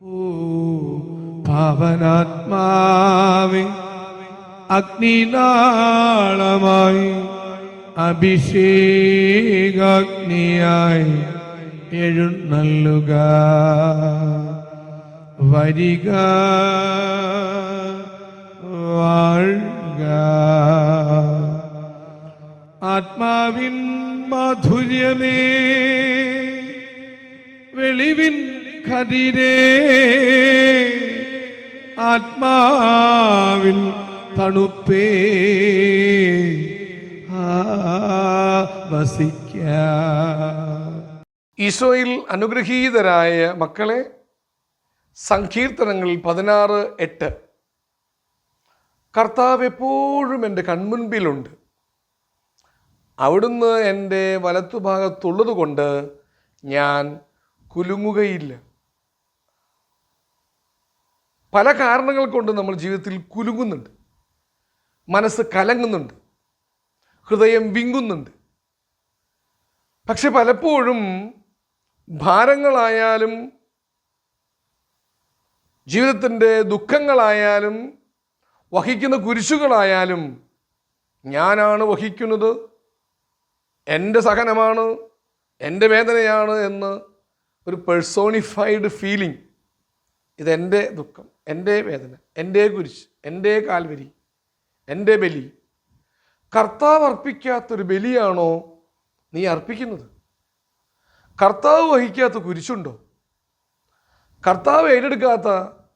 ഓ പാവനാത്മാവേ, അഗ്നിനാളമായി അഭിഷേകാഗ്നിയായി എഴുന്നള്ളുക. വരിക, വാഴുക. ആത്മാവിൻ മാധുര്യമേ, വെളിവിൻ കതിരേ, ആത്മാവിൻ തണുപ്പേ, വസിക്ക. ഈശോയിൽ അനുഗ്രഹീതരായ മക്കളെ, സങ്കീർത്തനങ്ങൾ 16:8 കർത്താവ് എപ്പോഴും എൻ്റെ കൺമുൻപിലുണ്ട്, അവിടുന്ന് എൻ്റെ വലത്തുഭാഗത്തുള്ളത് കൊണ്ട് ഞാൻ കുലുങ്ങുകയില്ല. പല കാരണങ്ങൾ കൊണ്ട് നമ്മൾ ജീവിതത്തിൽ കുലുങ്ങുന്നുണ്ട്, മനസ്സ് കലങ്ങുന്നുണ്ട്, ഹൃദയം വിങ്ങുന്നുണ്ട്. പക്ഷെ പലപ്പോഴും ഭാരങ്ങളായാലും ജീവിതത്തിൻ്റെ ദുഃഖങ്ങളായാലും വഹിക്കുന്ന കുരിശുകളായാലും ഞാനാണ് വഹിക്കുന്നത്, എൻ്റെ സഹനമാണ്, എൻ്റെ വേദനയാണ് എന്ന് ഒരു പേഴ്സോണിഫൈഡ് ഫീലിംഗ്. ഇതെൻ്റെ ദുഃഖം, എൻ്റെ വേദന, എൻ്റെ കുരിശ്, എൻ്റെ കാൽവരി, എൻ്റെ ബലി. കർത്താവ് അർപ്പിക്കാത്തൊരു ബലിയാണോ നീ അർപ്പിക്കുന്നത്? കർത്താവ് വഹിക്കാത്ത കുരിശുണ്ടോ? കർത്താവ് ഏറ്റെടുക്കാത്ത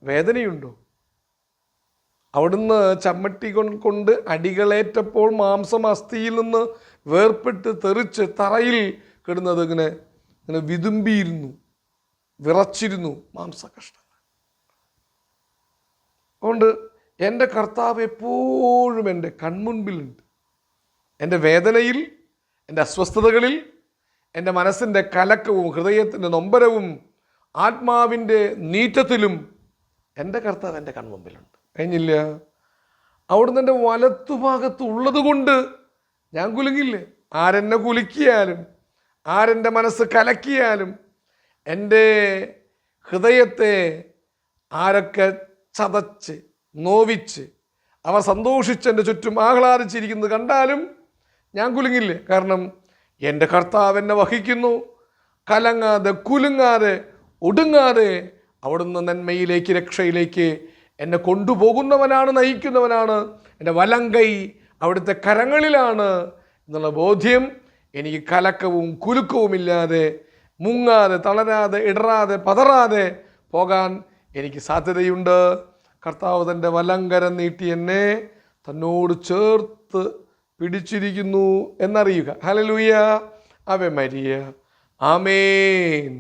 വേദനയുണ്ടോ? അവിടുന്ന് ചമ്മട്ടി കൊണ്ട് അടികളേറ്റപ്പോൾ മാംസം അസ്ഥിയിൽ നിന്ന് വേർപെട്ട് തെറിച്ച് തറയിൽ കിടന്നത് ഇങ്ങനെ വിതുമ്പിയിരുന്നു, വിറച്ചിരുന്നു മാംസകഷ്ണങ്ങൾ. അതുകൊണ്ട് എൻ്റെ കർത്താവ് എപ്പോഴും എൻ്റെ കൺമുൻപിലുണ്ട്. എൻ്റെ വേദനയിൽ, എൻ്റെ അസ്വസ്ഥതകളിൽ, എൻ്റെ മനസ്സിൻ്റെ കലക്കവും ഹൃദയത്തിൻ്റെ നൊമ്പരവും ആത്മാവിൻ്റെ നീറ്റത്തിലും എൻ്റെ കർത്താവ് എൻ്റെ കൺമുമ്പിലുണ്ട്. കഴിഞ്ഞില്ല, അവിടുന്ന് എൻ്റെ വലത്തുഭാഗത്ത് ഉള്ളത് കൊണ്ട് ഞാൻ കുലുങ്ങില്ലേ. ആരെന്നെ കുലുക്കിയാലും, ആരെൻ്റെ മനസ്സ് കലക്കിയാലും, എൻ്റെ ഹൃദയത്തെ ആരൊക്കെ ചതച്ച് നോവിച്ച് അവർ സന്തോഷിച്ച് എൻ്റെ ചുറ്റും ആഹ്ലാദിച്ചിരിക്കുന്നത് കണ്ടാലും ഞാൻ കുലുങ്ങില്ലേ. കാരണം എൻ്റെ കർത്താവ് എന്നെ വഹിക്കുന്നു. കലങ്ങാതെ, കുലുങ്ങാതെ, ഒടുങ്ങാതെ അവിടുന്ന് നന്മയിലേക്ക്, രക്ഷയിലേക്ക് എന്നെ കൊണ്ടുപോകുന്നവനാണ്, നയിക്കുന്നവനാണ്. എൻ്റെ വലങ്കൈ അവിടുത്തെ കരങ്ങളിലാണ് എന്നുള്ള ബോധ്യം എനിക്ക് കലക്കവും കുലുക്കവുമില്ലാതെ, മുങ്ങാതെ, തളരാതെ, ഇടറാതെ, പതറാതെ പോകാൻ എനിക്ക് സാധ്യതയുണ്ട്. കർത്താവ് തൻ്റെ വലങ്കരം നീട്ടി എന്നെ തന്നോട് ചേർത്ത് പിടിച്ചിരിക്കുന്നു എന്നറിയുക. ഹല്ലേലൂയ, ആവേ മരിയ, ആമേൻ.